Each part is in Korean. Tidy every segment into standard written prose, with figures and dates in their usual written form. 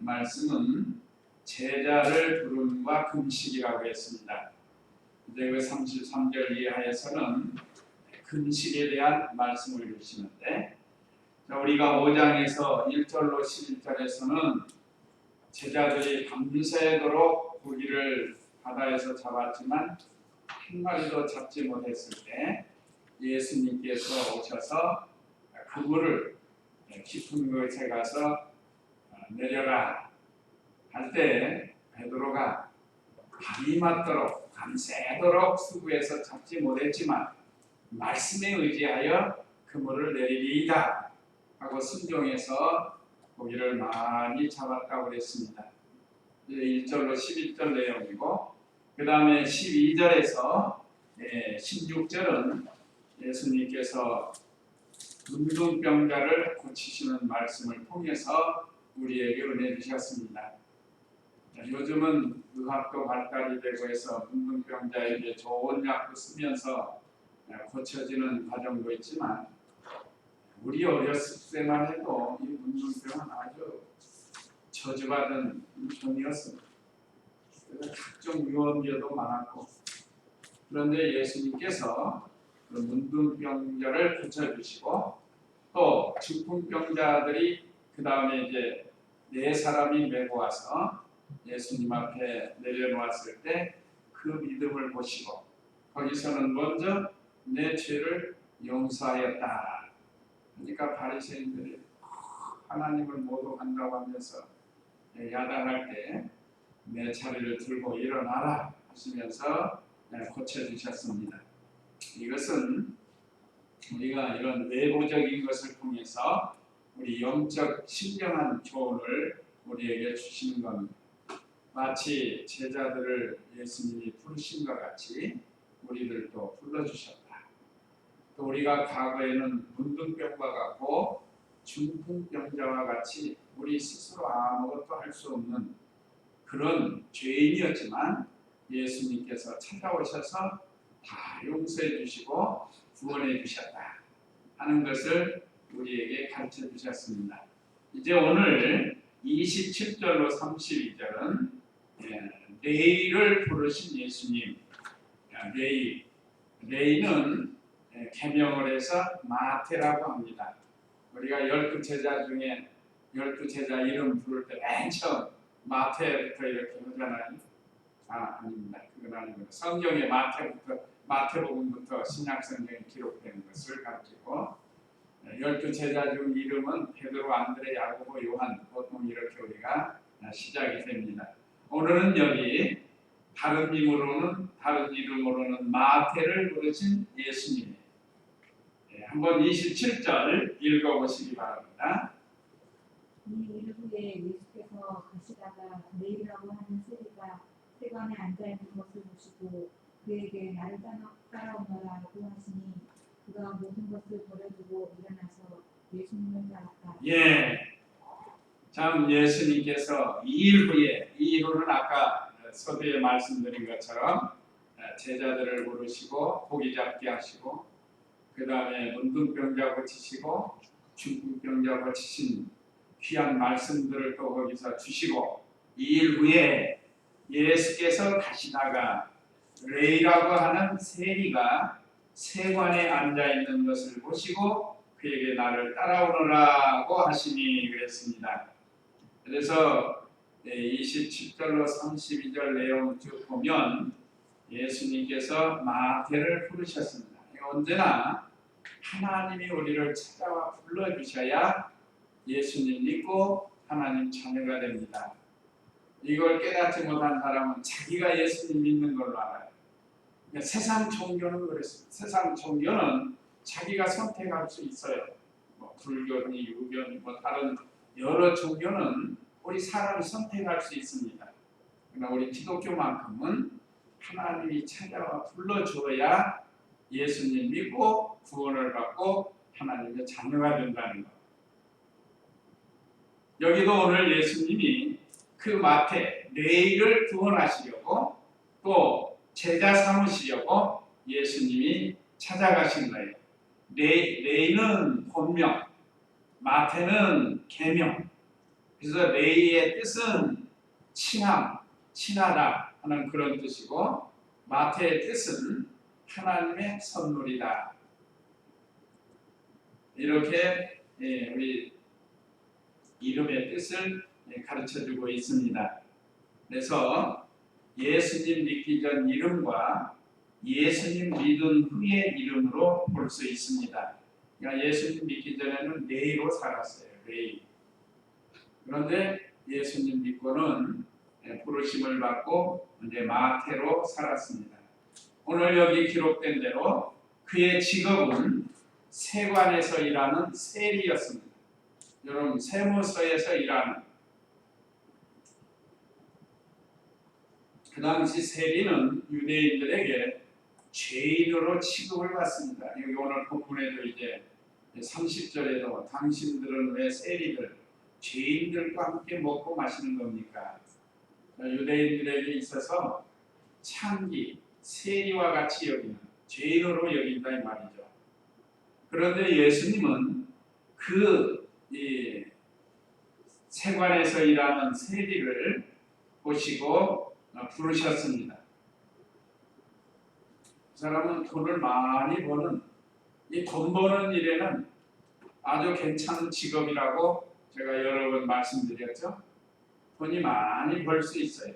말씀은 제자를 부름과 금식이라고 했습니다. 이제 그 33절 이하에서는 금식에 대한 말씀을 주시는데, 우리가 5장에서 1절로 11절에서는 제자들이 밤새도록 고기를 바다에서 잡았지만 한 마리도 잡지 못했을 때 예수님께서 오셔서 그물을 깊은 곳에 가서 내려라 할 때 베드로가 밤이 맞도록 밤새도록 수구에서 잡지 못했지만 말씀에 의지하여 그물을 내리리이다 하고 순종해서 고기를 많이 잡았다고 그랬습니다. 1절로 11절 내용이고, 그 다음에 12절에서 16절은 예수님께서 문둥병자를 고치시는 말씀을 통해서 우리에게 은혜 주셨습니다. 요즘은 의학도 발달이 되고 해서 문둥병자에게 좋은 약도 쓰면서 고쳐지는 과정도 있지만, 우리 어렸을 때만 해도 이 문둥병은 아주 저주받은 병이었습니다. 그래서 각종 유언비어도 많았고, 그런데 예수님께서 그 문둥병자를 고쳐주시고, 또 중풍병자들이 그 다음에 이제 4사람이 메고 와서 예수님 앞에 내려놓았을 때 그 믿음을 보시고, 거기서는 먼저 내 죄를 용서하였다. 그러니까 바리새인들이 하나님을 모독한다고 하면서 야단할 때 내 자리를 들고 일어나라 하시면서 고쳐주셨습니다. 이것은 우리가 이런 외부적인 것을 통해서 우리 영적 신령한 교훈을 우리에게 주시는 겁니다. 마치 제자들을 예수님이 부르신 것 같이 우리들도 불러주셨다. 또 우리가 과거에는 문둥병과 같고 중풍병자와 같이 우리 스스로 아무것도 할 수 없는 그런 죄인이었지만 예수님께서 찾아오셔서 다 용서해 주시고 구원해 주셨다 하는 것을 우리에게 가르쳐 주셨습니다. 이제 오늘 27절로 32절은 레이를 부르신 예수님. 레이는 개명을 해서 마태라고 합니다. 우리가 12제자 중에 12제자 이름 부를 때 맨 처음 마태부터 이렇게 하잖아요. 아닙니다. 그건 아닙니다. 성경에 마태복음부터 신약성경에 기록된 것을 가르치고, 12제자 중 이름은 베드로, 안드레, 야고보, 요한, 보통 이렇게 우리가 시작이 됩니다. 오늘은 여기 다른 이름으로는 마태를 부르신 예수님. 한번 27절 읽어보시기 바랍니다. 이 일 후에 예수께서 가시다가 레위라고 하는 세리가 세관에 앉아있는 것을 보시고 그에게 나를 따라오너라고 하시니 그가 모든 것을 버려두고 일어나서 예수님을 따랐다. 참 예수님께서 이 일 후는 아까 서두에 말씀드린 것처럼 제자들을 부르시고 고기 잡게 하시고, 그 다음에 문둥병자 고치시고 중풍병자 고치신 귀한 말씀들을 또 거기서 주시고, 이 일 후에 예수께서 가시다가 레이라고 하는 세리가 세관에 앉아있는 것을 보시고 그에게 나를 따라오너라고 하시니 그랬습니다. 그래서 27절로 32절 내용을 쭉 보면 예수님께서 마태를 부르셨습니다. 언제나 하나님이 우리를 찾아와 불러주셔야 예수님 믿고 하나님 자녀가 됩니다. 이걸 깨닫지 못한 사람은 자기가 예수님 믿는 걸로 알아요. 세상 종교는 그렇습니다. 세상 종교는 자기가 선택할 수 있어요. 불교니 유교니 다른 여러 종교는 우리 사람이 선택할 수 있습니다. 그러나 우리 기독교만큼은 하나님이 찾아와 불러줘야 예수님 믿고 구원을 받고 하나님의 자녀가 된다는 것. 여기도 오늘 예수님이 그 마태 레이를 구원하시려고 또 제자 삼으시려고 예수님이 찾아가신 거예요. 레이는 본명, 마태는 계명. 그래서 레이의 뜻은 친함, 친하다 하는 그런 뜻이고 마태의 뜻은 하나님의 선물이다. 이렇게 우리 이름의 뜻을 가르쳐주고 있습니다. 그래서 예수님 믿기 전 이름과 예수님 믿은 후의 이름으로 볼 수 있습니다. 그러니까 예수님 믿기 전에는 레이로 살았어요. 레이. 그런데 예수님 믿고는 부르심을 받고 이제 마태로 살았습니다. 오늘 여기 기록된 대로 그의 직업은 세관에서 일하는 세리였습니다. 여러분 세무서에서 일하는 그 당시 세리는 유대인들에게 죄인으로 취급을 받습니다. 여기 오늘 본문에도 이제 30절에도 당신들은 왜 세리들 죄인들과 함께 먹고 마시는 겁니까? 유대인들에게 있어서 창기, 세리와 같이 여기는 죄인으로 여긴다 이 말이죠. 그런데 예수님은 그 세관에서 일하는 세리를 보시고 부르셨습니다. 그 사람은 돈을 많이 버는 이 돈 버는 일에는 아주 괜찮은 직업이라고 제가 여러 번 말씀드렸죠. 돈이 많이 벌 수 있어요.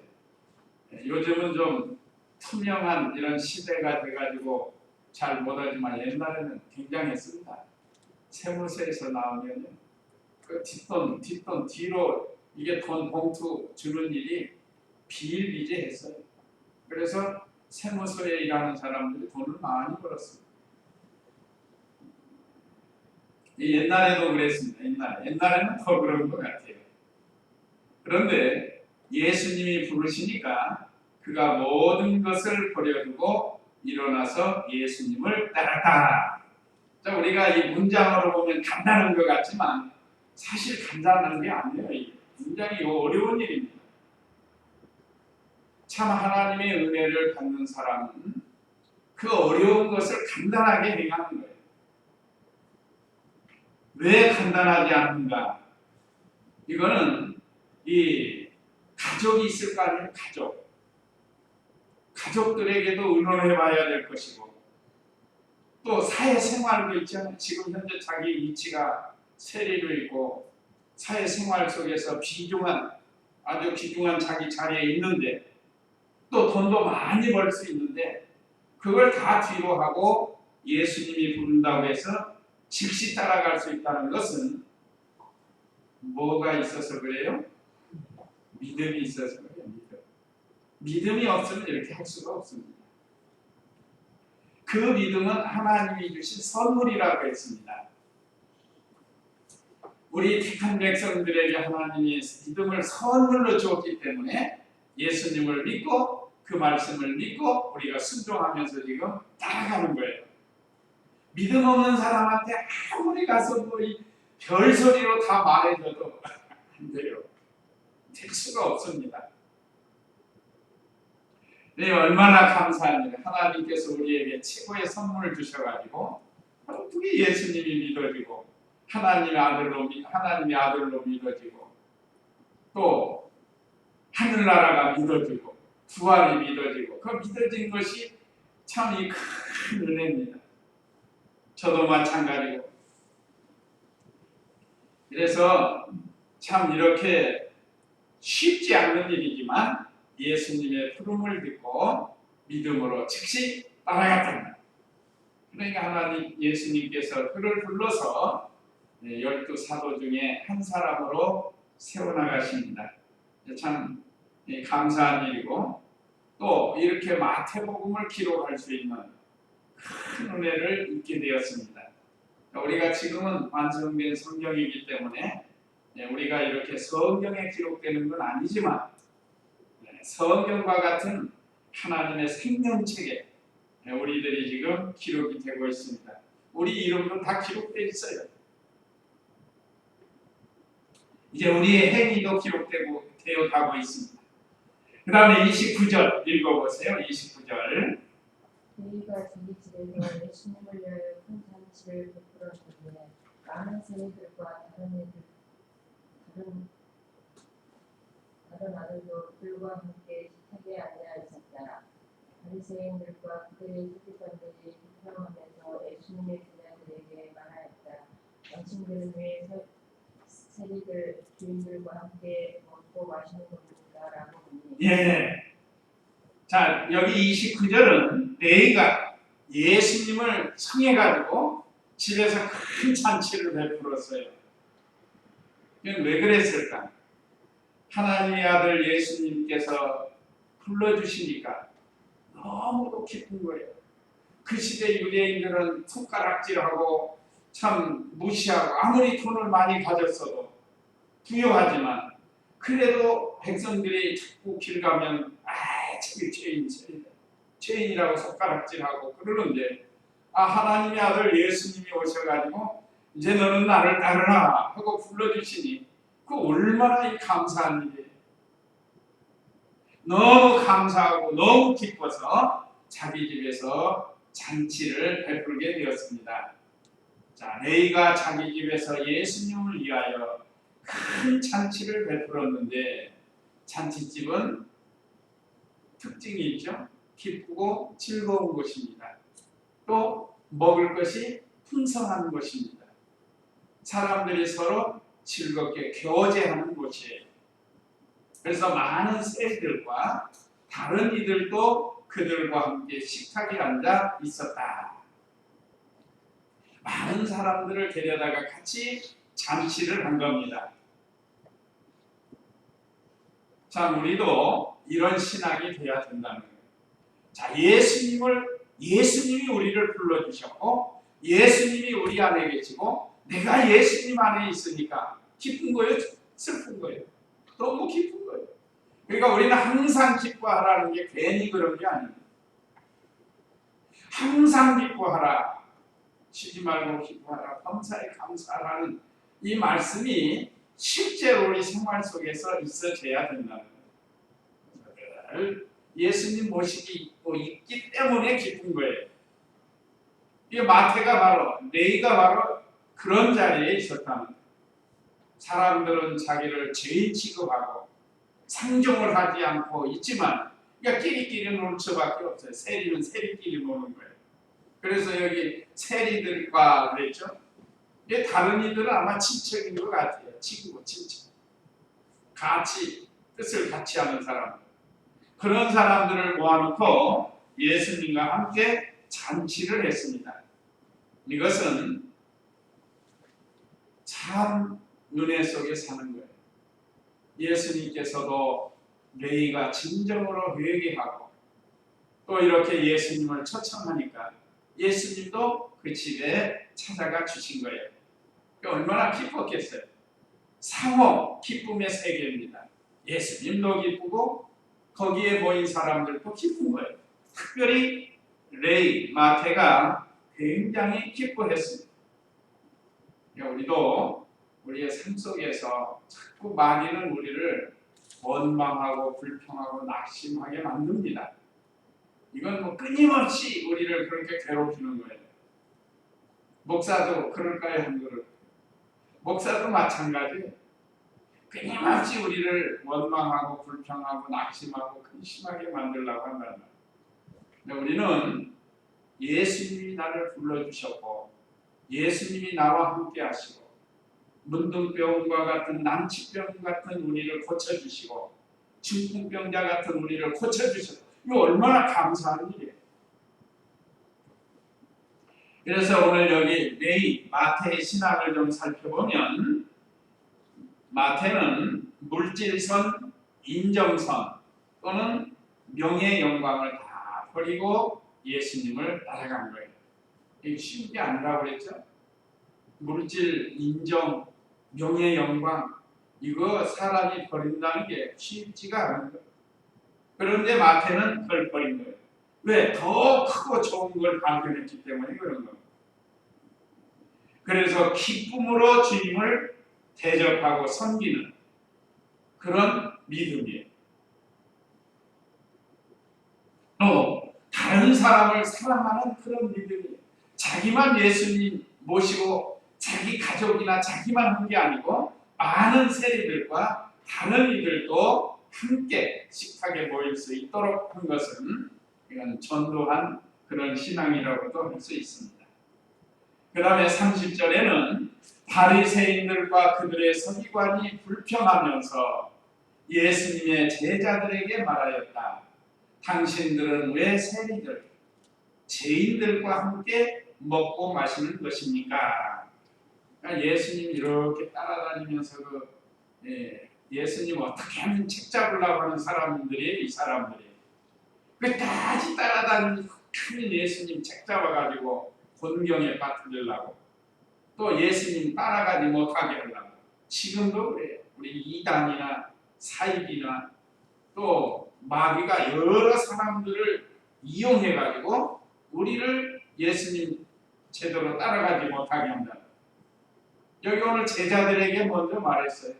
요즘은 좀 투명한 이런 시대가 돼가지고 잘 못하지만 옛날에는 굉장했습니다. 세무서에서 나오면 그 뒷돈 뒤로 이게 돈 봉투 주는 일이 비일비재했어요. 그래서 세무서에 일하는 사람들이 돈을 많이 벌었습니다. 옛날에도 그랬습니다. 옛날에는 더 그런 것 같아요. 그런데 예수님이 부르시니까 그가 모든 것을 버려두고 일어나서 예수님을 따랐다. 자, 우리가 이 문장으로 보면 간단한 것 같지만 사실 간단한 게 아니에요. 이 굉장히 어려운 일입니다. 참 하나님의 은혜를 받는 사람은 그 어려운 것을 간단하게 행하는 거예요. 왜 간단하지 않는가? 이거는 이 가족이 있을 거 아니에요. 가족들에게도 의논해 봐야 될 것이고 또 사회생활도 있잖아요. 지금 현재 자기 위치가 세리로 있고 사회생활 속에서 아주 귀중한 자기 자리에 있는데 또 돈도 많이 벌 수 있는데 그걸 다 뒤로 하고 예수님이 부른다고 해서 즉시 따라갈 수 있다는 것은 뭐가 있어서 그래요? 믿음이 있어서 그래요. 믿음이 없으면 이렇게 할 수가 없습니다. 그 믿음은 하나님이 주신 선물이라고 했습니다. 우리 택한 백성들에게 하나님이 믿음을 선물로 주었기 때문에 예수님을 믿고 그 말씀을 믿고 우리가 순종하면서 지금 따라가는 거예요. 믿음 없는 사람한테 아무리 가서 뭐 별소리로 다 말해줘도 안 돼요. 될 수가 없습니다. 네, 얼마나 감사합니다. 하나님께서 우리에게 최고의 선물을 주셔가지고 어떻게 예수님이 믿어지고 하나님의 아들로 믿어지고 또 하늘나라가 믿어지고 부활이 믿어지고 그 믿어진 것이 참 이 큰 은혜입니다. 저도 마찬가지고 그래서 참 이렇게 쉽지 않은 일이지만 예수님의 부름을 듣고 믿음으로 즉시 따라갔답니다. 그러니까 하나님 예수님께서 그를 불러서 12 사도 중에 한 사람으로 세워나가십니다. 참 감사한 일이고 또 이렇게 마태복음을 기록할 수 있는 큰 은혜를 입게 되었습니다. 우리가 지금은 완성된 성경이기 때문에 우리가 이렇게 성경에 기록되는 건 아니지만 성경과 같은 하나님의 생명책에 우리들이 지금 기록이 되고 있습니다. 우리 이름도 다 기록되어 있어요. 이제 우리의 행위도 기록되고 되어 가고 있습니다. 그 다음에 29절 읽어보세요. 29절 저희가 자기 집에서 예수님을 위하여 큰 잔치를 베풀었는데 많은 세리들과 다른 다른 아들도 그들과 함께 식탁에 앉아 있었다. 바리새인들과 그들의 서기관들이 불평하면서 예수님의 제자들에게 말하였다. 당신들은 왜 세리들 주인들과 함께 먹고 마시는 겁니까? 라고 묻니. 예. 자, 여기 29절은 레위가 예수님을 청해가지고 집에서 큰 잔치를 베풀었어요. 이건 왜 그랬을까? 하나님의 아들 예수님께서 불러주시니까 너무도 기쁜 거예요. 그 시대 유대인들은 손가락질하고 참 무시하고 아무리 돈을 많이 가졌어도 부유하지만 그래도 백성들이 자꾸 길 가면 저기 죄인이라고 손가락질하고 그러는데 하나님의 아들 예수님이 오셔가지고 이제 너는 나를 따르라 하고 불러주시니 그 얼마나 감사한 일이에요. 너무 감사하고 너무 기뻐서 자기 집에서 잔치를 베풀게 되었습니다. 자, 레위가 자기 집에서 예수님을 위하여 큰 잔치를 베풀었는데 잔치집은 특징이 있죠. 기쁘고 즐거운 곳입니다. 또 먹을 것이 풍성한 곳입니다. 사람들이 서로 즐겁게 교제하는 곳이에요. 그래서 많은 세리들과 다른 이들도 그들과 함께 식탁에 앉아 있었다. 많은 사람들을 데려다가 같이 잔치를 한 겁니다. 자, 우리도 이런 신앙이 돼야 된다는 거예요. 자, 예수님이 우리를 불러주셨고 예수님이 우리 안에 계시고 내가 예수님 안에 있으니까 기쁜 거예요? 슬픈 거예요? 너무 기쁜 거예요. 그러니까 우리는 항상 기뻐하라는 게 괜히 그런 게 아닙니다. 항상 기뻐하라. 쉬지 말고 기뻐하라. 범사에 감사하라는 이 말씀이 실제로 우리 생활 속에서 있어져야 된다는 거예요. 예수님 모시기 있기 때문에 기쁜 거예요. 이 마태가 바로 레위가 바로 그런 자리에 있었다는 거예요. 사람들은 자기를 죄인 취급하고 상종을 하지 않고 있지만 그러니까 끼리끼리 노는 수밖에 없어요. 세리는 세리끼리 노는 거예요. 그래서 여기 세리들과 그랬죠. 다른 이들은 아마 친척인 것 같아요. 친구, 친척. 같이 뜻을 같이 하는 사람들. 그런 사람들을 모아놓고 예수님과 함께 잔치를 했습니다. 이것은 참 은혜 속에 사는 거예요. 예수님께서도 레위가 진정으로 회개하고 또 이렇게 예수님을 초청하니까 예수님도 그 집에 찾아가 주신 거예요. 얼마나 기뻤겠어요. 상호 기쁨의 세계입니다. 예수님도 기쁘고 거기에 모인 사람들도 기쁜 거예요. 특별히 레위, 마태가 굉장히 기뻐했습니다. 우리도 우리의 삶 속에서 자꾸 마귀는 우리를 원망하고 불평하고 낙심하게 만듭니다. 이건 끊임없이 우리를 그렇게 괴롭히는 거예요. 목사도 그럴까요? 안 그럴까요? 목사도 마찬가지예요. 끊임없이 우리를 원망하고 불평하고 낙심하고 근심하게 만들려고 한다는 거예요. 우리는 예수님이 나를 불러주셨고 예수님이 나와 함께 하시고 문둥병과 같은 난치병 같은 우리를 고쳐주시고 중풍병자 같은 우리를 고쳐주셨고 이거 얼마나 감사한 일이에요. 그래서 오늘 여기 레위, 마태의 신앙을 좀 살펴보면 마태는 물질선, 인정선 또는 명예 영광을 다 버리고 예수님을 따라간 거예요. 이게 쉬운 게 아니라고 그랬죠. 물질, 인정, 명예 영광 이거 사람이 버린다는 게 쉽지가 않은 거예요. 그런데 마태는 그걸 버린 거예요. 왜? 더 크고 좋은 걸 발견했기 때문에 그런 거예요. 그래서 기쁨으로 주님을 대접하고 섬기는 그런 믿음이에요. 또 다른 사람을 사랑하는 그런 믿음이에요. 자기만 예수님 모시고 자기 가족이나 자기만 한 게 아니고 많은 세리들과 다른 이들도 함께 식탁에 모일 수 있도록 한 것은 이건 전도한 그런 신앙이라고도 할 수 있습니다. 그 다음에 30절에는 바리새인들과 그들의 서기관이 불평하면서 예수님의 제자들에게 말하였다. 당신들은 왜 세리들, 죄인들과 함께 먹고 마시는 것입니까? 그러니까 예수님 이렇게 따라다니면서 예수님 어떻게 하면 책 잡으려고 하는 사람들이 이 사람들이 끝까지 따라다니는 큰 예수님 책 잡아가지고 곤경에 빠뜨리려고 또 예수님 따라가지 못하게 하려고 지금도 그래요. 우리 이단이나 사입이나 또 마귀가 여러 사람들을 이용해가지고 우리를 예수님 제대로 따라가지 못하게 한다. 여기 오늘 제자들에게 먼저 말했어요.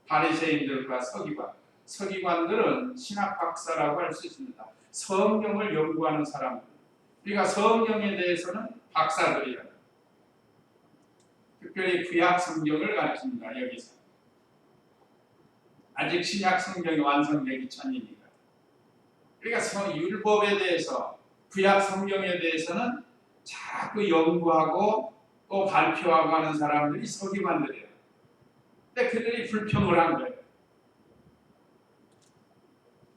바리새인들과 서기관들은 신학 박사라고 할 수 있습니다. 성경을 연구하는 사람들. 그러니까 성경에 대해서는 박사들이야. 특별히 구약 성경을 가르칩니다. 여기서 아직 신약 성경이 완성되기 전이니까. 그러니까 율법에 대해서 구약 성경에 대해서는 자꾸 연구하고 또 발표하고 하는 사람들이 서기관들이에요. 근데 그들이 불평을 한 거예요.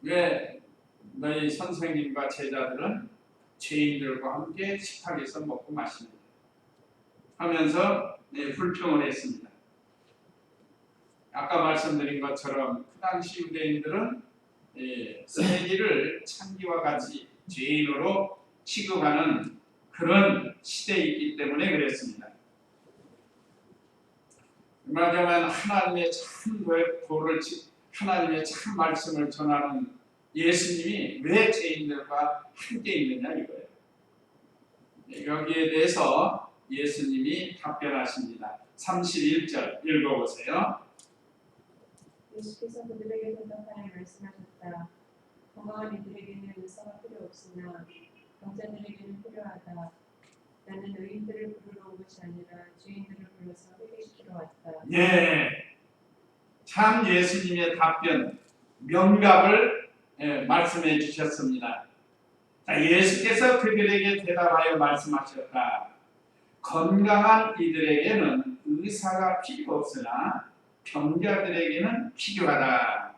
왜 너희 선생님과 제자들은 죄인들과 함께 식탁에서 먹고 마십니다. 하면서 불평을 했습니다. 아까 말씀드린 것처럼 그 당시 유대인들은 세리를 창기와 같이 죄인으로 취급하는 그런 시대이기 때문에 그랬습니다. 말하자면 하나님의 참 도를 하나님의 참 말씀을 전하는 예수님이 왜 죄인들과 함께 있느냐 이거예요. 여기에 대해서 예수님이 답변하십니다. 31절 읽어보세요. 예수께서 그들에게 대답하여 말씀하셨다. 건강한 이들에게는 의사가 필요 없으나 병자들에게는 필요하다. 나는 의인들을 부르러 온 것이 아니라 죄인들을 불러서 회개시키러 왔다. 참 예수님의 답변 명답을 말씀해 주셨습니다. 자, 예수께서 그들에게 대답하여 말씀하셨다. 건강한 이들에게는 의사가 필요 없으나 병자들에게는 필요하다.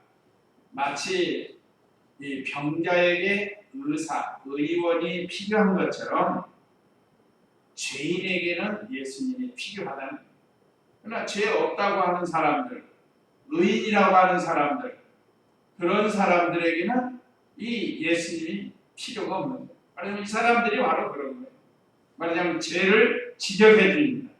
마치 이 병자에게 의원이 필요한 것처럼 죄인에게는 예수님이 필요하다는 거예요. 그러나 죄 없다고 하는 사람들, 의인이라고 하는 사람들, 그런 사람들에게는 이 예수님이 필요가 없는 거예요. 말하자면 이 사람들이 바로 그런 거예요. 말하자면 죄를 지적해 줍니다.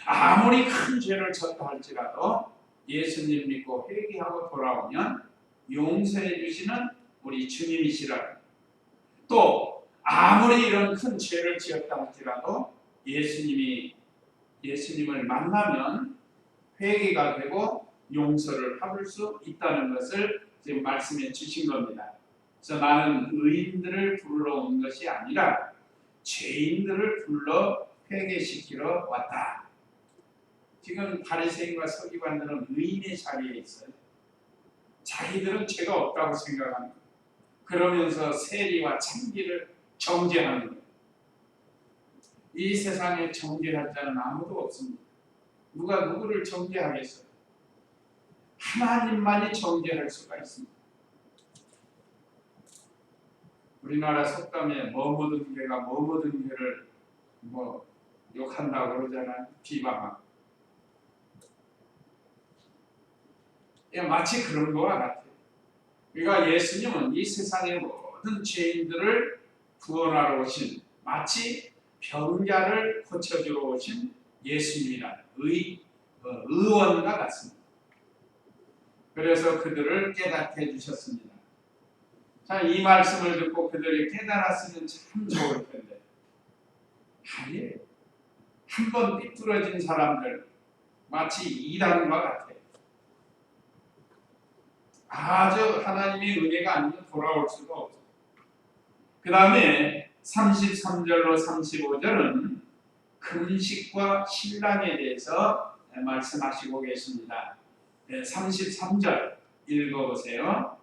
아무리 큰 죄를 졌다 할지라도 예수님 믿고 회개하고 돌아오면 용서해 주시는 우리 주님이시라. 또 아무리 이런 큰 죄를 지었다 할지라도 예수님을 만나면 회개가 되고 용서를 받을 수 있다는 것을 지금 말씀해 주신 겁니다. 그래서 나는 의인들을 부르러 온 것이 아니라 죄인들을 불러 회개시키러 왔다. 지금 바리새인과 서기관들은 의인의 자리에 있어요. 자기들은 죄가 없다고 생각합니다. 그러면서 세리와 창기를 정죄하는 거예요. 이 세상에 정죄할 자는 아무도 없습니다. 누가 누구를 정죄하겠어요? 하나님만이 정죄할 수가 있습니다. 우리나라 속담에 뭐 묻은 개가 뭐 묻은 개를 욕한다고 그러잖아요. 비방하고. 마치 그런 거와 같아요. 그러니까 예수님은 이 세상의 모든 죄인들을 구원하러 오신 마치 병자를 고쳐주러 오신 예수님이라는 의원과 같습니다. 그래서 그들을 깨닫게 해주셨습니다. 자, 이 말씀을 듣고 그들이 깨달았으면 참 좋을 텐데 아니에요. 한번 삐뚤어진 사람들 마치 이단과 같아요. 아주 하나님의 은혜가 아니면 돌아올 수가 없어요. 그 다음에 33절로 35절은 금식과 신랑에 대해서 말씀하시고 계십니다. 33절 읽어보세요.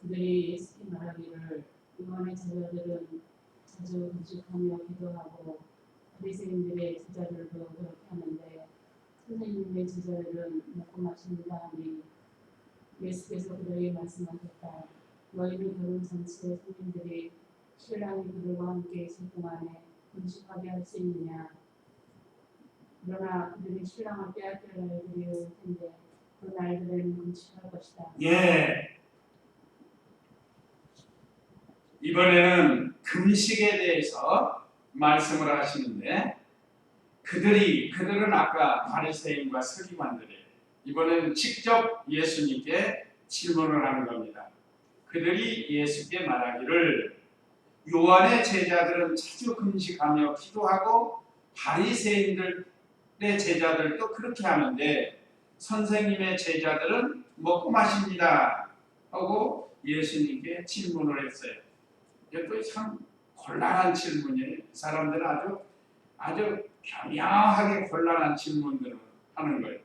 그들이 예수께 말하기를 요한의 제자들은 자주 금식하며 기도하고 바리새인들의 제자들도 그렇게 하는데 선생님의 제자들은 먹고 마십니다 하니 예수께서 그들에게 말씀하셨다. 너희는 결혼 잔치의 손님들이 신랑이 그들과 함께 있을 동안에 금식하게 할 수 있느냐? 그러나 그들이 신랑을 빼앗길 날들이 올 텐데 그 날들에는 금식할 것이다. 예. 이번에는 금식에 대해서 말씀을 하시는데 그들은 아까 바리새인과 서기관들이에요. 이번에는 직접 예수님께 질문을 하는 겁니다. 그들이 예수께 말하기를 요한의 제자들은 자주 금식하며 기도하고 바리새인들의 제자들도 그렇게 하는데 선생님의 제자들은 먹고 마십니다 하고 예수님께 질문을 했어요. 이것도 참 곤란한 질문이에요. 이 사람들은 아주 교묘하게 곤란한 질문들을 하는 거예요.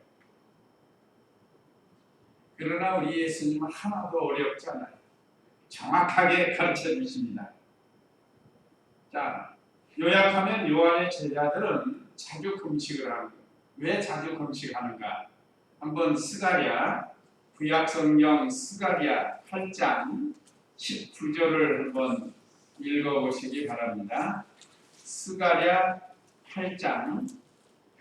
그러나 우리 예수님은 하나도 어렵지 않아요. 정확하게 가르쳐 주십니다. 자, 요약하면 요한의 제자들은 자주 금식을 하는 거예요. 왜 자주 금식하는가? 한번 스가랴, 구약성경 스가랴 8장 19절을 한번 읽어보시기 바랍니다. 스가랴 8장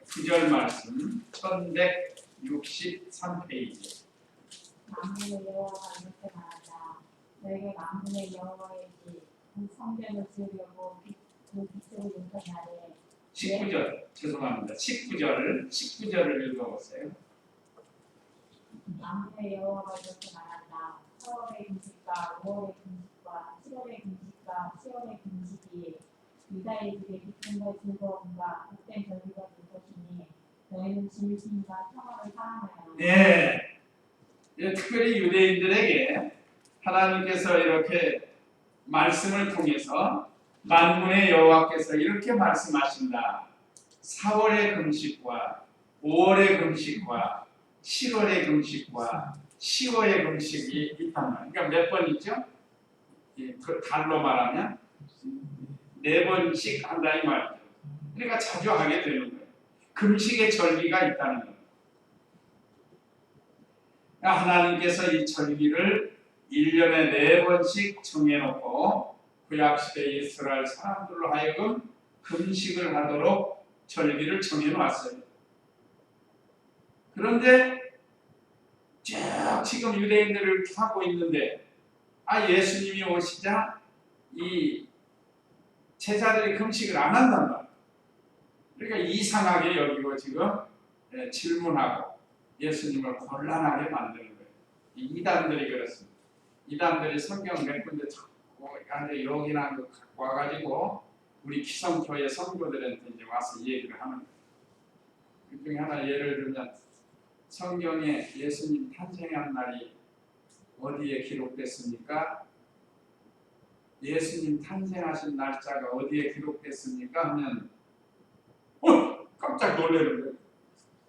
9절 말씀 1163페이지. 만군의 여호와가 이렇게 말한다. 너에게 만군의 여호와이지 그 성전을 지으려고 그 빛으로 인정하래. 19절 죄송합니다. 19절을 읽어보세요. 만군의 여호와가 이렇게 말한다. 4월의 금식과 5월의 금식과 7월의 금식과 10월의 금식이 유다인들의 기쁨과 즐거움과 복된 절기가 될 것이니 너희는 진심과 평화를 사랑하라. 예. 특별히 유대인들에게 하나님께서 이렇게 말씀을 통해서 만군의 여호와께서 이렇게 말씀하신다. 4월의 금식과 5월의 금식과 7월의 금식과 10월의 금식이 있단 말이에요. 그러니까 몇 번 있죠? 그 달로 말하면 4번씩 한다 이 말이죠. 그러니까 자주 하게 되는 거예요. 금식의 절기가 있다는 거예요. 하나님께서 이 절기를 1년에 4번씩 정해놓고 구약시대 이스라엘 사람들로 하여금 금식을 하도록 절기를 정해놓았어요. 그런데 쭉 지금 유대인들을 하고 있는데 예수님이 오시자 이 제자들이 금식을 안 한단 말이에요. 그러니까 이상하게 여기고 지금 질문하고 예수님을 곤란하게 만드는 거예요. 이단들이 그렇습니다. 이단들이 성경 몇 군데 자꾸 여기나 갖고 와가지고 우리 기성교회 성도들한테 이제 와서 얘기를 하는 거예요. 그 중에 하나 예를 들면 성경에 예수님 탄생한 날이 어디에 기록됐습니까? 예수님 탄생하신 날짜가 어디에 기록됐습니까? 하면 깜짝 놀라는 거예요.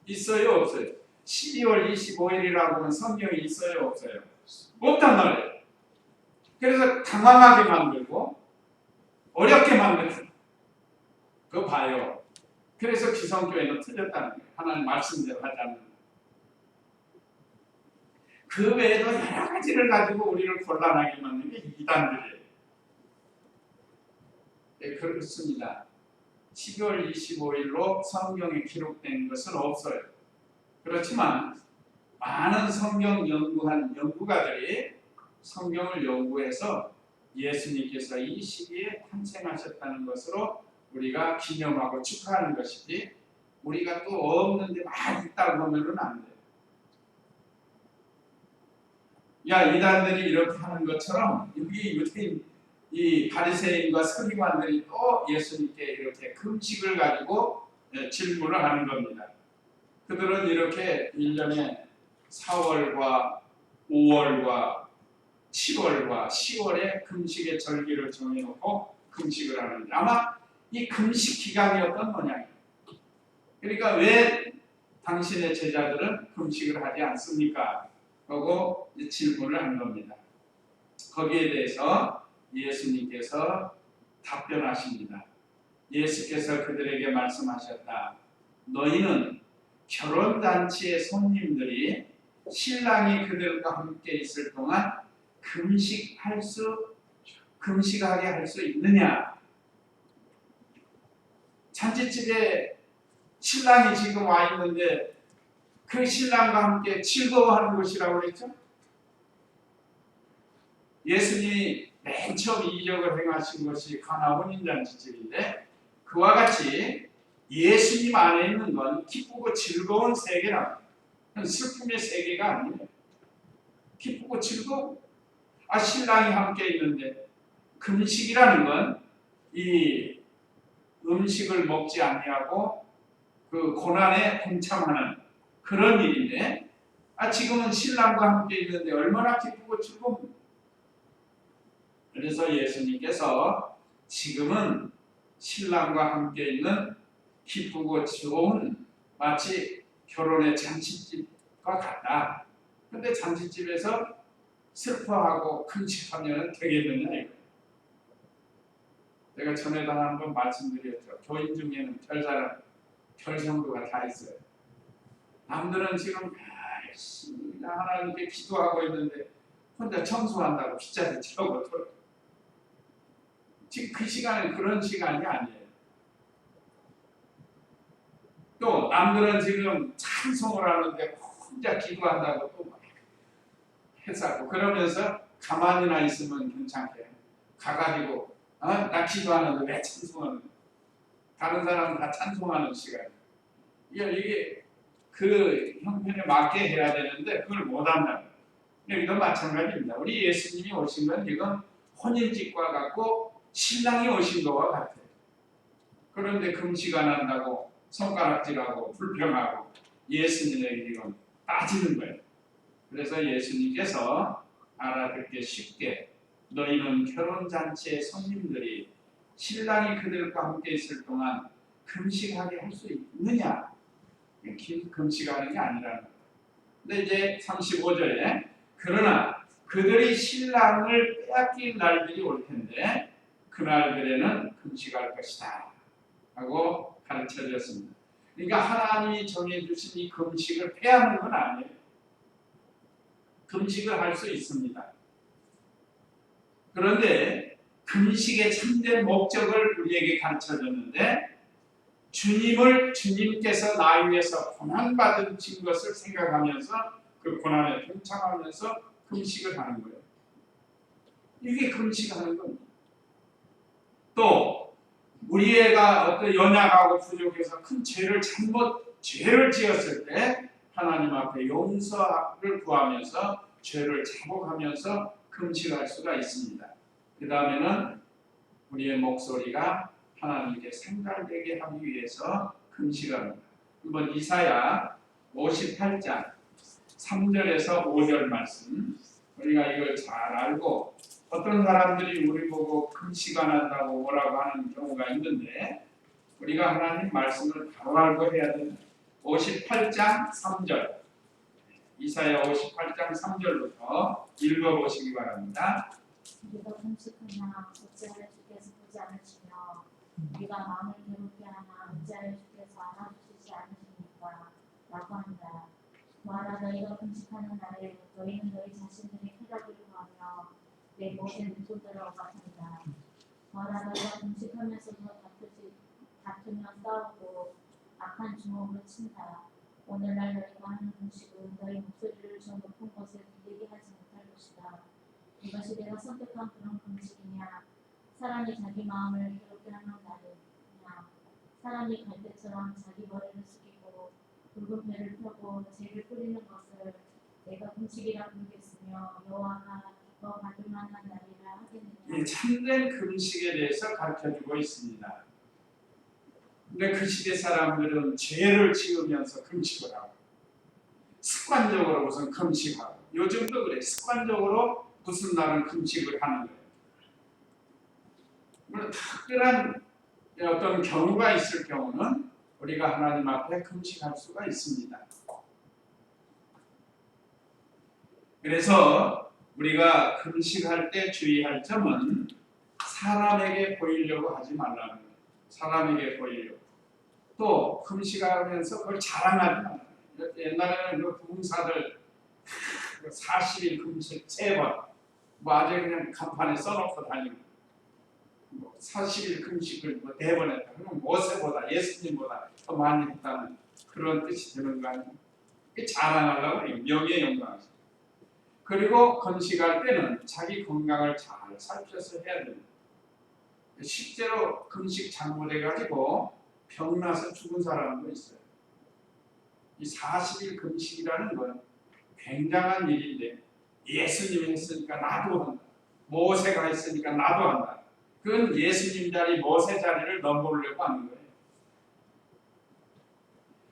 있어요? 없어요? 12월 25일이라고 하면 성경에 있어요? 없어요? 없단 말이에요. 그래서 당황하게 만들고 어렵게 만들고 그거 봐요. 그래서 기성교회는 틀렸다는 거예요. 하나님 말씀대로 하지 않는 거예요. 그 외에도 여러 가지를 가지고 우리를 곤란하게 만드는 게 이단들이에요. 네, 그렇습니다. 12월 25일로 성경에 기록된 것은 없어요. 그렇지만 많은 성경 연구한 연구가들이 성경을 연구해서 예수님께서 이 시기에 탄생하셨다는 것으로 우리가 기념하고 축하하는 것이지 우리가 또 없는데 막 있다고 하면은 안 돼요. 이단들이 이렇게 하는 것처럼 여기 유대인 이 바리새인과 서기관들이 또 예수님께 이렇게 금식을 가지고 질문을 하는 겁니다. 그들은 이렇게 1년에 4월과 5월과 7월과 10월에 금식의 절기를 정해놓고 금식을 하는데 아마 이 금식 기간이 어떤 모양이에요. 그러니까 왜 당신의 제자들은 금식을 하지 않습니까? 라고 질문을 한 겁니다. 거기에 대해서 예수님께서 답변하십니다. 예수께서 그들에게 말씀하셨다. 너희는 결혼잔치의 손님들이 신랑이 그들과 함께 있을 동안 금식하게 할 수 있느냐? 잔치집에 신랑이 지금 와 있는데 그 신랑과 함께 즐거워하는 것이라고 그랬죠? 예수님이 맨 처음 이적을 행하신 것이 가나 혼인잔치집인데 그와 같이 예수님 안에 있는 건 기쁘고 즐거운 세계라. 슬픔의 세계가 아니에요. 기쁘고 즐거워. 신랑이 함께 있는데 금식이라는 건 이 음식을 먹지 아니하고 그 고난에 동참하는 그런 일인데 지금은 신랑과 함께 있는데 얼마나 기쁘고 즐겁습니까? 그래서 예수님께서 지금은 신랑과 함께 있는 기쁘고 좋은 마치 결혼의 잔치집과 같다. 그런데 잔치집에서 슬퍼하고 금식하면 되겠느냐 이거예요. 제가 전에도 한번 말씀드렸죠. 교인 중에는 별 성도가 다 있어요. 남들은 지금 열심히 하나님께 기도하고 있는데 혼자 청소한다고 빗자루 치고 돌아. 지금 그 시간은 그런 시간이 아니에요. 또 남들은 지금 찬송을 하는데 혼자 기도한다고 또 했었고 그러면서 가만히나 있으면 괜찮게 가가지고 나 기도하는데 왜 찬송하는 다른 사람은 다 찬송하는 시간. 이게 그 형편에 맞게 해야 되는데 그걸 못한다. 여기도 마찬가지입니다. 우리 예수님이 오신 건 이건 혼인집과 같고 신랑이 오신 것과 같아요. 그런데 금식 안 한다고 손가락질하고 불평하고 예수님에게 이건 따지는 거예요. 그래서 예수님께서 알아듣기 쉽게 너희는 결혼잔치의 손님들이 신랑이 그들과 함께 있을 동안 금식하게 할 수 있느냐? 금식하는 게 아니라는 거예요. 근데 이제 35절에 그러나 그들이 신랑을 빼앗길 날들이 올 텐데 그날들에는 금식할 것이다 하고 가르쳐 주셨습니다. 그러니까 하나님이 정해주신 이 금식을 빼앗는 건 아니에요. 금식을 할 수 있습니다. 그런데 금식의 참된 목적을 우리에게 가르쳐 줬는데 주님께서 나 위해서 고난받은 것을 생각하면서 그 고난에 동참하면서 금식을 하는 거예요. 이게 금식하는 겁니다. 또 우리 애가 어떤 연약하고 부족해서 큰 죄를 지었을 때 하나님 앞에 용서를 구하면서 죄를 자복하면서 금식할 수가 있습니다. 그 다음에는 우리의 목소리가 하나님께 상달되게 하기 위해서 금식합니다. 이번 이사야 58장 3절에서 5절 말씀 우리가 이걸 잘 알고 어떤 사람들이 우리 보고 금식 안 한다고 뭐라고 하는 경우가 있는데 우리가 하나님 말씀을 바로 알고 해야 됩니다. 58장 3절 이사야 58장 3절부터 읽어보시기 바랍니다. 우리가 금식하나 어찌하여 주께서 보지 않으시며 우리가 마음을 괴롭게 하나 어찌하여 주께서 알아주시지 않으십니까? 라고 한다. 뭐하나 너희가 금식하는 날에 너희는 너희 자신들의 쾌락을 구하며 내 모든 손들어 같은다. 뭐하나 너희가 금식하면서도 다투며 싸우고 악한 주먹으로 친다. 오늘날 너희가 하는 금식은 너희 목소리를 저 높은 곳에 들리게 하지 못할 것이다. 이것이 내가 선택한 그런 금식이냐? 사람이 자기 마음을 괴롭게 하는 날이냐? 사람이 갈대처럼 자기 머리를 숙이고 붉은 배를 펴고 죄를 뿌리는 것을 내가 금식이라 부르겠으며 여호와가 기뻐 받을 만한 날이라 하겠느냐? 참된 금식에 대해서 가르쳐주고 있습니다. 근데 그 시대 사람들은 죄를 지으면서 금식을 하고 습관적으로 무슨 금식하고 요즘도 그래 습관적으로 무슨 날은 금식을 하는 거예요. 물론 특별한 어떤 경우가 있을 경우는 우리가 하나님 앞에 금식할 수가 있습니다. 그래서 우리가 금식할 때 주의할 점은 사람에게 보이려고 하지 말라는 거예요. 사람에게 보이려고. 또 금식하면서 그걸 자랑하지 말라는 거예요. 옛날에는 그 부흥사들 40일 금식 3번 뭐 아주 그냥 간판에 써놓고 다니고 40일 금식을 4번 했다. 그러면 모세보다 예수님보다 더 많이 했다는 그런 뜻이 되는 거 아니에요? 그게 자랑하려고 해요. 명예 영광. 그리고 금식할 때는 자기 건강을 잘 살펴서 해야 됩니다. 실제로 금식 잘못해가지고 병나서 죽은 사람도 있어요. 이 40일 금식이라는 건 굉장한 일인데 예수님이 했으니까 나도 한다. 모세가 했으니까 나도 한다. 그건 예수님 자리, 모세 자리를 넘보려고 하는 거예요.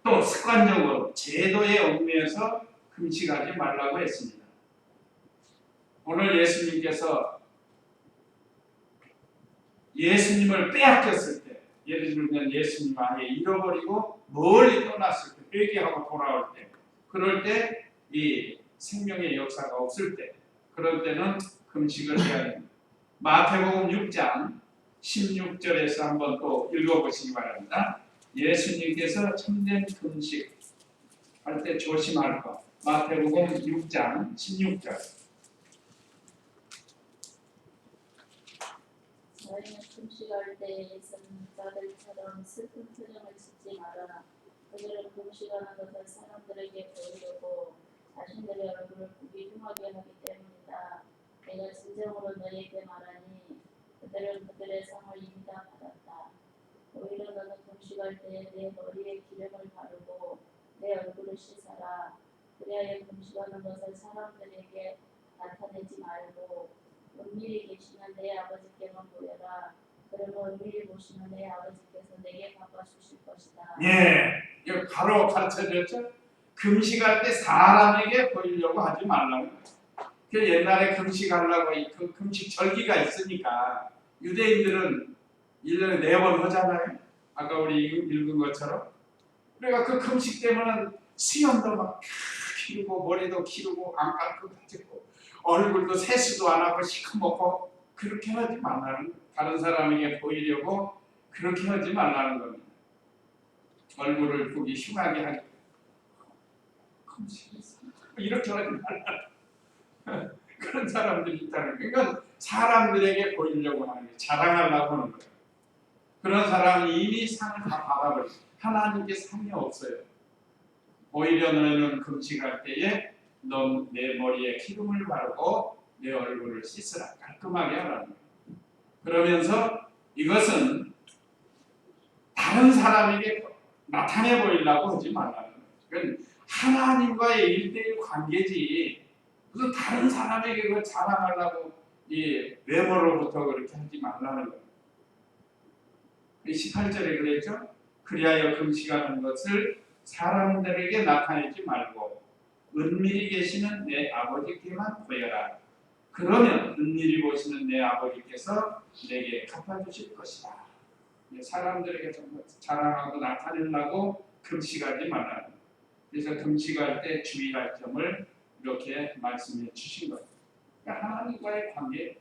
또 습관적으로 제도에 얽매여서 금식하지 말라고 했습니다. 오늘 예수님께서 예수님을 빼앗겼을 때, 예를 들면 예수님 아예 잃어버리고 멀리 떠났을 때, 회개하고 돌아올 때, 그럴 때 이 생명의 역사가 없을 때, 그럴 때는 금식을 해야 됩니다. 마태복음 6장 16절에서 한번 또 읽어보시기 바랍니다. 예수님께서 참된 금식 할 때 조심할 것. 마태복음 6장 16절. 너희는 금식할 때에 자들처럼 슬픈 표정을 짓지 말아라. 그들은 금식하는 것을 사람들에게 보이려고 자신들의 얼굴을 보기 흉하게 하기 때문이다. 내가 진정으로 너희에게 말하니 그들은 그들의 상을 이미 다 받았다. 오히려 너는 금식할 때에 내 머리에 기름을 바르고 내 얼굴을 씻어라. 그리하여 금식하는 것을 사람들에게 나타내지 말고 은밀히 계시는 내 아버지께만 보여라. 그러면 은밀히 보시는 내 아버지께서 내게 갚아주실 것이다. 예, 이거 바로 가르쳐줬죠. 금식할 때 사람에게 보이려고 하지 말라는 거예요. 그 옛날에 금식하려고 그 금식 절기가 있으니까 유대인들은 1년에 4번 하잖아요. 아까 우리 읽은 것처럼. 그러니까 그 금식 때문에 수염도 막 기르고 머리도 기르고 안 깎아지고 얼굴도 세수도 안 하고 시커멓고 그렇게 하지 말라는 거예요. 다른 사람에게 보이려고 그렇게 하지 말라는 겁니다. 얼굴을 보기 흉하게 하기 이렇게 하지 말라. 그런 사람들이 있다는 거예요. 그러니까 사람들에게 보이려고 하는 거예요. 자랑하려고 하는 거예요. 그런 사람이 이미 상을 다 받아버리고 하나님께 상이 없어요. 오히려 너희는 금식할 때에 너 내 머리에 기름을 바르고 내 얼굴을 씻으라. 깔끔하게 하라는 거예요. 그러면서 이것은 다른 사람에게 나타내 보이려고 하지 말라는 거예요. 그건 하나님과의 1대1 관계지 무슨 다른 사람에게 그걸 자랑하려고 이 외모로부터 그렇게 하지 말라는 거예요. 18절에 그랬죠. 그리하여 금식하는 것을 사람들에게 나타내지 말고 은밀히 계시는 내 아버지께만 보여라. 그러면 은밀히 보시는 내 아버지께서 내게 갚아주실 것이다. 사람들에게 정말 자랑하고 나타내려고 금식하지 말라. 그래서 금식할 때 주의할 점을 이렇게 말씀해 주신 거예요. 그러니까 하나님과의 관계.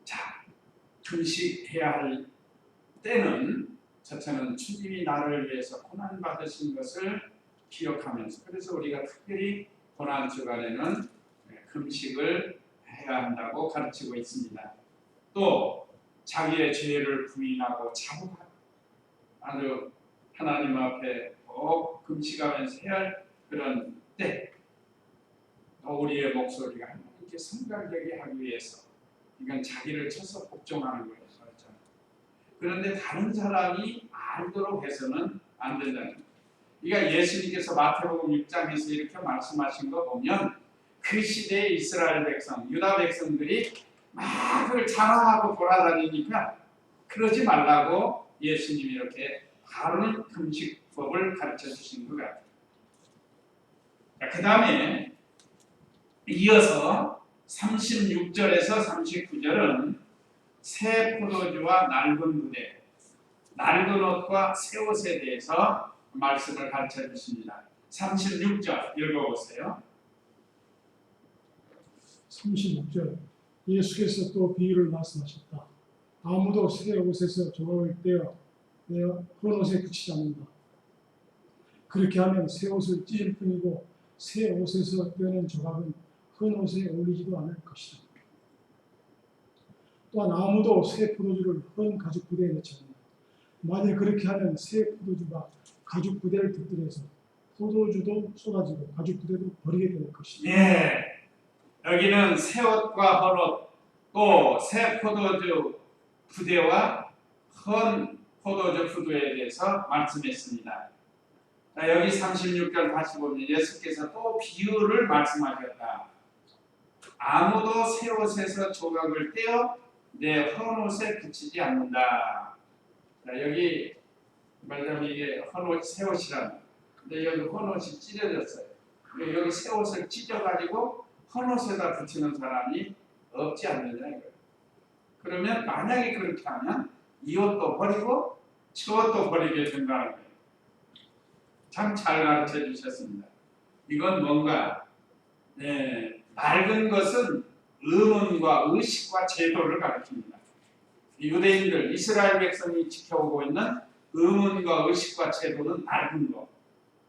자, 금식해야 할 때는 첫째는 주님이 나를 위해서 고난 받으신 것을 기억하면서, 그래서 우리가 특별히 고난 주간에는 금식을 해야 한다고 가르치고 있습니다. 또 자기의 죄를 부인하고 자복하고 아주 하나님 앞에 꼭 금식하면서 해야 할 그런 때, 또 우리의 목소리가 하나님께 성결되게 하기 위해서 이건 자기를 쳐서 복종하는 거예요. 그렇죠? 그런데 다른 사람이 알도록 해서는 안 된다는 거예요. 그러니까 예수님께서 마태복음 6장에서 이렇게 말씀하신 거 보면 그 시대의 이스라엘 백성, 유다 백성들이 막 그걸 자랑하고 돌아다니니까 그러지 말라고 예수님이 이렇게 바른 금식법을 가르쳐 주신 것 같아요. 그 다음에 이어서 36절에서 39절은 새 포도주와 낡은 부대, 낡은 옷과 새 옷에 대해서 말씀을 가르쳐 주십니다. 36절 읽어보세요. 36절 예수께서 또 비유를 말씀하셨다. 아무도 새 옷에서 조각을 떼어 헌 옷에 붙이지 않는다. 그렇게 하면 새 옷을 찢을 뿐이고 새 옷에서 떼어낸 조각은 헌 옷에 어울리지도 않을 것이다. 또한 아무도 새 포도주를 헌 가죽 부대에 넣지 않는다. 만일 그렇게 하면 새 포도주가 가죽 부대를 뒤뜰어서 포도주도 쏟아지고 가죽 부대도 버리게 될 것이다. 예, 여기는 새 옷과 헌 옷, 또 새 포도주 부대와 헌 포도주 부대에 대해서 말씀했습니다. 자, 여기 36절 다시 보면 예수께서 또 비유를 말씀하셨다. 아무도 새 옷에서 조각을 떼어 내 헌 옷에 붙이지 않는다. 자, 여기 말하자면 이게 헌 옷, 새 옷이라는. 근데 여기 헌 옷이 찢어졌어요. 여기 새 옷을 찢어가지고 헌 옷에다 붙이는 사람이 없지 않느냐 이거예요. 그러면 만약에 그렇게 하면 이 옷도 버리고 저 옷도 버리게 된다는 거예요. 참 잘 가르쳐 주셨습니다. 이건 뭔가 낡은 것은 의문과 의식과 제도를 가르칩니다. 유대인들, 이스라엘 백성이 지켜오고 있는 의문과 의식과 제도는 낡은 것.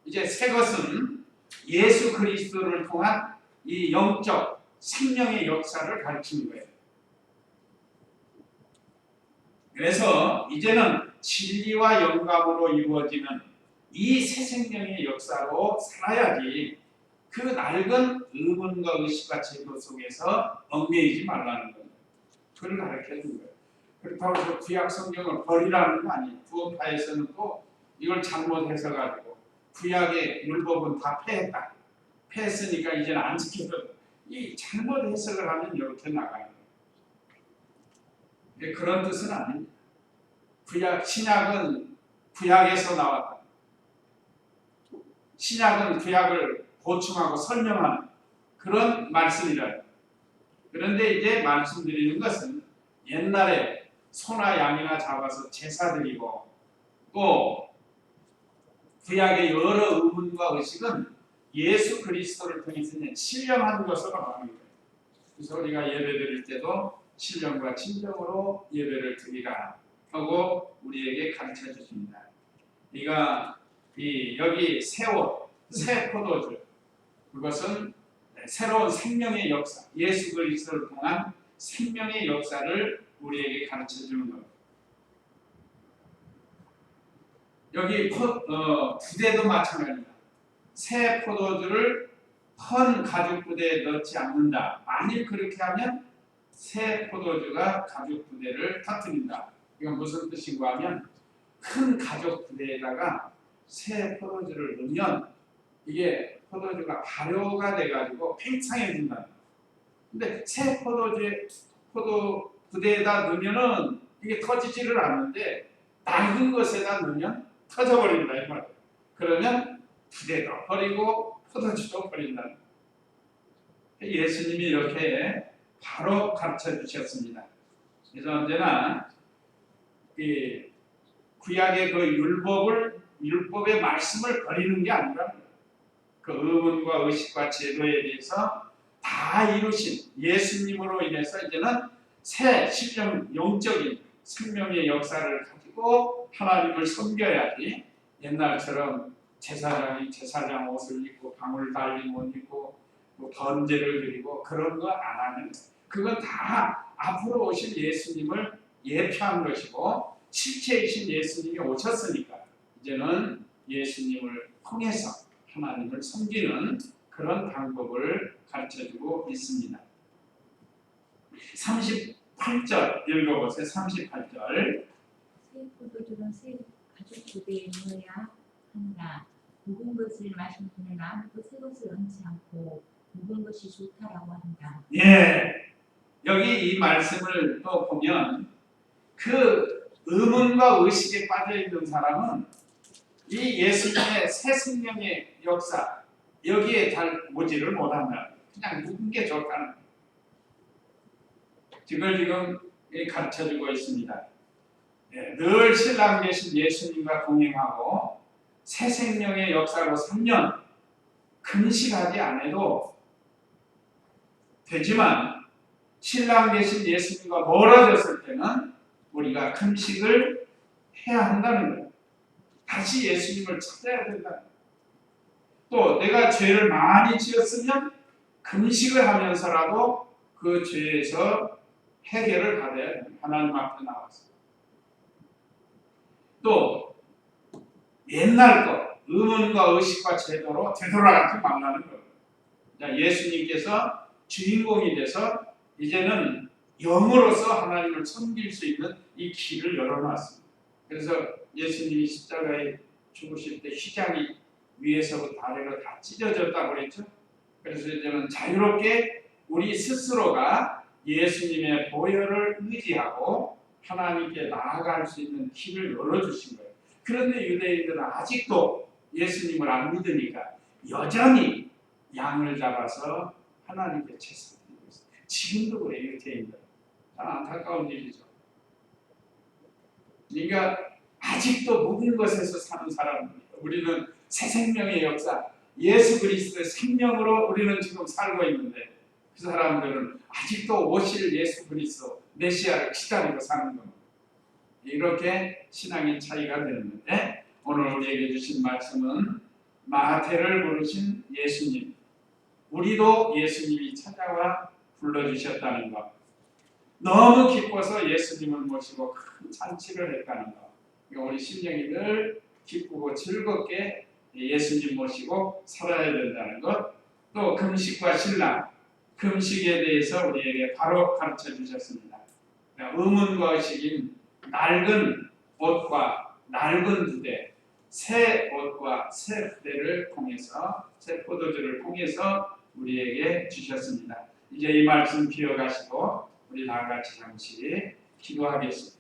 이제 새 것은 예수 그리스도를 통한 이 영적 생명의 역사를 가르치는 거예요. 그래서 이제는 진리와 영감으로 이루어지는 이 새 생명의 역사로 살아야지 그 낡은 의문과 의식과 제도 속에서 얽매이지 말라는 거예요. 그걸 가르쳐 준 거예요. 그렇다고 해서 구약 성경을 버리라는 거 아니에요. 구원파에서는 또 이걸 잘못 해석가지고 구약의 율법은 다 폐했다. 폐했으니까 이제는 안 지켜도 이 잘못 해석을 하면 이렇게 나가는 거예요. 그런 뜻은 아닙니다. 신약은 구약에서 나왔다. 신약은 구약을 보충하고 설명하는 그런 말씀이라. 그런데 이제 말씀드리는 것은 옛날에 소나 양이나 잡아서 제사 드리고 또 구약의 여러 의문과 의식은 예수 그리스도를 통해서 신령한 것으로 말하는 거예요. 그래서 우리가 예배 드릴 때도 신령과 진정으로 예배를 드리라 하고 우리에게 가르쳐 주십니다. 여기 새 옷, 새 포도주, 그것은 새로운 생명의 역사, 예수 그리스도를 통한 생명의 역사를 우리에게 가르쳐 주는 겁니다. 여기 부대도 마찬가지입니다. 새 포도주를 헌 가죽 부대에 넣지 않는다. 만일 그렇게 하면 새 포도주가 가죽 부대를 터뜨린다. 이건 무슨 뜻인가 하면 큰 가죽 부대에다가 새 포도주를 넣으면 이게 포도주가 발효가 돼가지고 팽창해진다. 근데 새 포도 부대에다 넣으면은 이게 터지지를 않는데 낡은 것에다 넣으면 터져버린다 이 말이에요. 그러면 부대도 버리고 포도주도 버린다. 예수님이 이렇게 바로 가르쳐 주셨습니다. 그래서 언제나 이 구약의 그 율법의 말씀을 버리는 게 아니라 그 의문과 의식과 제도에 대해서 다 이루신 예수님으로 인해서 이제는 새 신령 영적인 생명의 역사를 가지고 하나님을 섬겨야지 옛날처럼 제사장이 제사장 옷을 입고 방울 달린 옷 입고 뭐 번제를 드리고 그런 거 안 하는, 그건 다 앞으로 오실 예수님을 예표한 것이고 실체이신 예수님이 오셨으니까 이제는 예수님을 통해서 하나님을 섬기는 그런 방법을 가르쳐주고 있습니다. 38절 읽어보세요. 38절. 새 포도주는 새 가죽 부대에 넣어야 한다. 묵은 것을 마신 그는 아무도 새 것을 얹지 않고 묵은 것이 좋다라고 한다. 예, 여기 이 말씀을 또 보면 그 의문과 의식에 빠져 있는 사람은 이 예수님의 새 생명의 역사 여기에 잘 오지를 못한다. 그냥 묵은 게 좋다는 그걸 지금 가르쳐주고 있습니다. 늘 신랑 되신 예수님과 동행하고 새 생명의 역사로 3년 금식하지 않아도 되지만 신랑 되신 예수님과 멀어졌을 때는 우리가 금식을 해야 한다는 거예요. 다시 예수님을 찾아야 된다는 거예요. 또 내가 죄를 많이 지었으면 금식을 하면서라도 그 죄에서 해결을 받아야 됩니다. 하나님 앞에 나와서. 또 옛날 것, 의문과 의식과 제도로 되돌아가지 말라는 거예요. 예수님께서 주인공이 돼서 이제는 영으로서 하나님을 섬길 수 있는 이 길을 열어놨습니다. 그래서 예수님이 십자가에 죽으실 때 휘장이 위에서부터 아래로 다 찢어졌다고 그랬죠. 그래서 이제는 자유롭게 우리 스스로가 예수님의 보혈을 의지하고 하나님께 나아갈 수 있는 길을 열어주신 거예요. 그런데 유대인들은 아직도 예수님을 안 믿으니까 여전히 양을 잡아서 하나님께 제사 드리고 있어요. 지금도 그래요, 유대인들. 참 안타까운 일이죠. 그러니까 아직도 묵은 것에서 사는 사람입니다. 우리는 새 생명의 역사, 예수 그리스도의 생명으로 우리는 지금 살고 있는데 그 사람들은 아직도 오실 예수 그리스도 메시아를 기다리고 사는 겁니다. 이렇게 신앙의 차이가 되는데 오늘 우리에게 주신 말씀은 마태를 부르신 예수님, 우리도 예수님이 찾아와 불러주셨다는 것, 너무 기뻐서 예수님을 모시고 큰 잔치를 했다는 것, 우리 심령이 늘 기쁘고 즐겁게 예수님 모시고 살아야 된다는 것, 또 금식과 신랑, 금식에 대해서 우리에게 바로 가르쳐 주셨습니다. 의문과 의식인 낡은 옷과 낡은 부대, 새 옷과 새 부대를 통해서, 새 포도주를 통해서 우리에게 주셨습니다. 이제 이 말씀 기억하시고 우리 다 같이 잠시 기도하겠습니다.